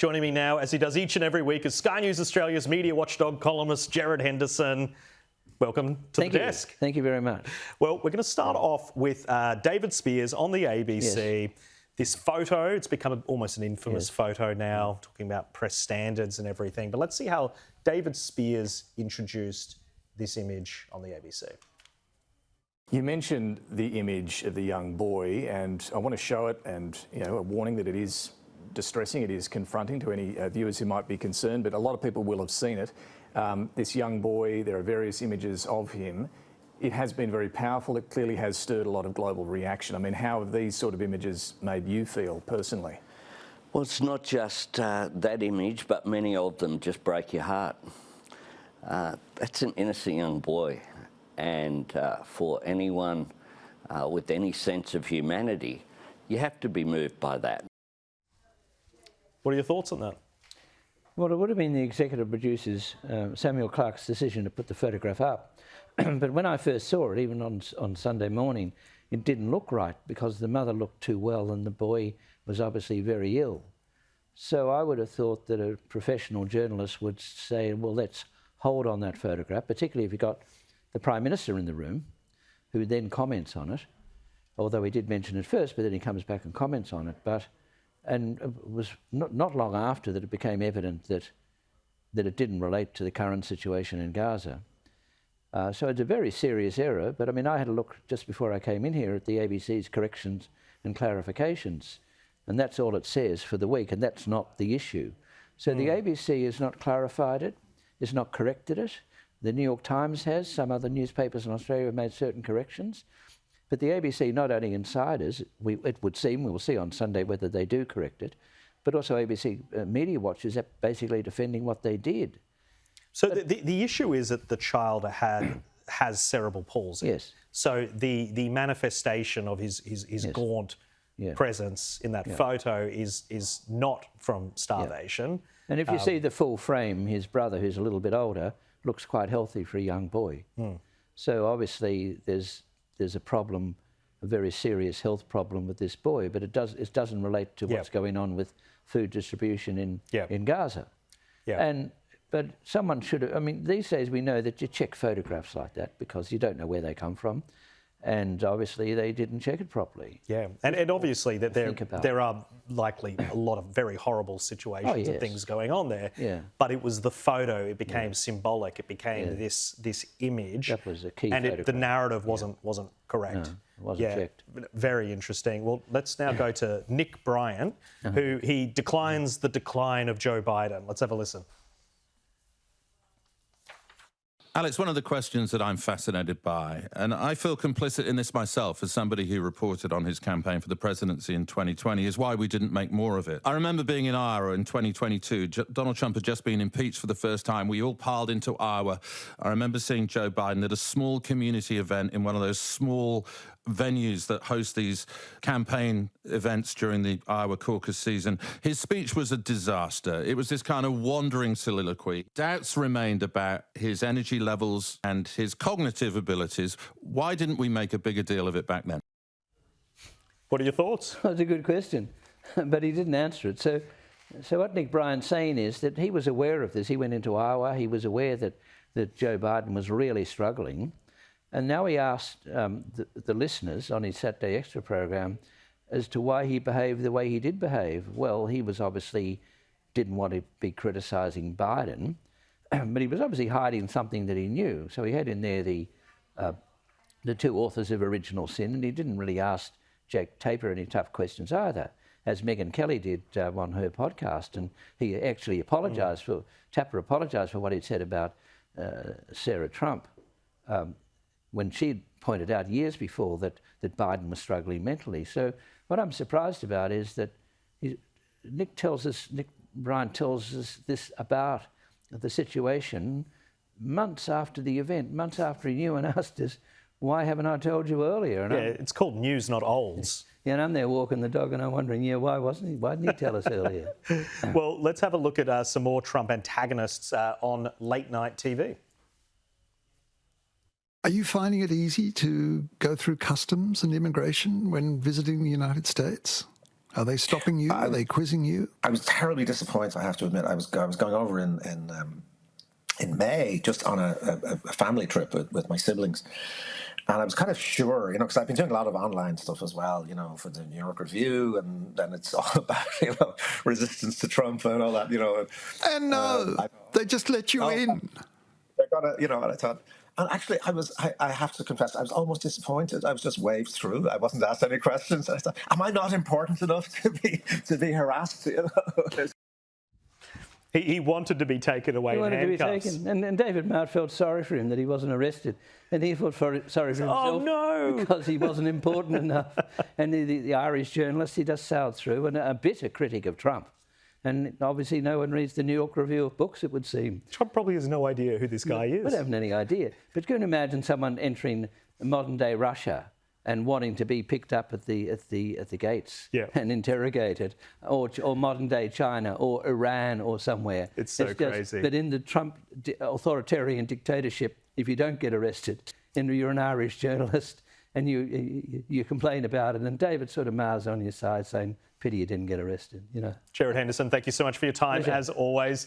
Joining me now, as he does each and every week, is Sky News Australia's media watchdog columnist Gerard Henderson. Welcome to the desk. Thank you very much. Well, we're going to start off with David Speers on the ABC. Yes. This photo, it's become almost an infamous photo now, talking about press standards and everything. But let's see how David Speers introduced this image on the ABC. You mentioned the image of the young boy, and I want to show it, and a warning that it is distressing, it is confronting to any viewers who might be concerned, but a lot of people will have seen it. This young boy, there are various images of him. It has been very powerful. It clearly has stirred a lot of global reaction. I mean, how have these sort of images made you feel personally? Well, it's not just that image, but many of them just break your heart. That's an innocent young boy, and for anyone with any sense of humanity, you have to be moved by that. What are your thoughts on that? Well, it would have been the executive producer's, Samuel Clarke's decision to put the photograph up. But when I first saw it, even on Sunday morning, it didn't look right because the mother looked too well and the boy was obviously very ill. So I would have thought that a professional journalist would say, well, let's hold on that photograph, particularly if you got the Prime Minister in the room, who then comments on it, although he did mention it first, but then he comes back and comments on it. And it was not long after that it became evident that it didn't relate to the current situation in Gaza. So it's a very serious error, but I mean, I had a look just before I came in here at the ABC's corrections and clarifications, and that's all it says for the week, and that's not the issue. So the ABC has not clarified it, has not corrected it. The New York Times has, some other newspapers in Australia have made certain corrections. But the ABC, not only insiders, it would seem, we'll see on Sunday whether they do correct it, but also ABC media watchers are basically defending what they did. So the issue is that the child has cerebral palsy. Yes. So the manifestation of his gaunt presence in that photo is not from starvation. And if you see the full frame, his brother, who's a little bit older, looks quite healthy for a young boy. So obviously there's a problem, a very serious health problem with this boy, but it doesn't relate to what's going on with food distribution in Gaza. But someone should have, I mean, these days we know that you check photographs like that because you don't know where they come from. And obviously they didn't check it properly. Yeah, and obviously that there are likely a lot of very horrible situations and things going on there. Yeah. But it was the photo, it became symbolic, it became this image. That was a key and photograph. The narrative wasn't correct. No, it wasn't checked. Very interesting. Well, let's now go to Nick Bryant, who he declines the decline of Joe Biden. Let's have a listen. Alex, one of the questions that I'm fascinated by, and I feel complicit in this myself as somebody who reported on his campaign for the presidency in 2020, is why we didn't make more of it. I remember being in Iowa in 2022. Donald Trump had just been impeached for the first time. We all piled into Iowa. I remember seeing Joe Biden at a small community event in one of those small venues that host these campaign events during the Iowa caucus season. His speech was a disaster. It was this kind of wandering soliloquy. Doubts remained about his energy levels and his cognitive abilities. Why didn't we make a bigger deal of it back then? What are your thoughts? That's a good question, but he didn't answer it. So what Nick Bryant's saying is that he was aware of this. He went into Iowa. He was aware that Joe Biden was really struggling. And now he asked the listeners on his Saturday Extra program as to why he behaved the way he did behave. Well, he was obviously didn't want to be criticising Biden, but he was obviously hiding something that he knew. So he had in there the two authors of Original Sin, and he didn't really ask Jack Tapper any tough questions either, as Megyn Kelly did on her podcast. And he actually apologised Tapper apologised for what he'd said about Sarah Trump. When she'd pointed out years before that Biden was struggling mentally. So what I'm surprised about is that Nick Bryant tells us this about the situation months after the event, months after he knew, and asked us, why haven't I told you earlier? And it's called news, not olds. Yeah, and I'm there walking the dog and I'm wondering, why didn't he tell us earlier? Well, let's have a look at some more Trump antagonists on late night TV. Are you finding it easy to go through customs and immigration when visiting the United States? Are they stopping you? Are they quizzing you? I was terribly disappointed, I have to admit. I was going over in May, just on a family trip with my siblings. And I was kind of sure, because I've been doing a lot of online stuff as well, for the New York Review, and then it's all about, resistance to Trump and all that, And no, they just let you in. They're gonna, and I thought, and actually I have to confess, I was almost disappointed. I was just waved through. I wasn't asked any questions. I thought, am I not important enough to be harassed? He wanted to be taken away in handcuffs. To be taken. And David Mart felt sorry for him that he wasn't arrested. And he felt sorry for himself because he wasn't important enough. And the Irish journalist, he just sailed through, and a bitter critic of Trump. And obviously no one reads the New York Review of Books, it would seem. Trump probably has no idea who this guy is. I don't have any idea. But you can imagine someone entering modern-day Russia and wanting to be picked up at the gates and interrogated, or modern-day China or Iran or somewhere. It's so crazy. But in the Trump authoritarian dictatorship, if you don't get arrested, and you're an Irish journalist and you complain about it, and David sort of mars on your side saying, pity you didn't get arrested, Gerard Henderson, thank you so much for your time, as always.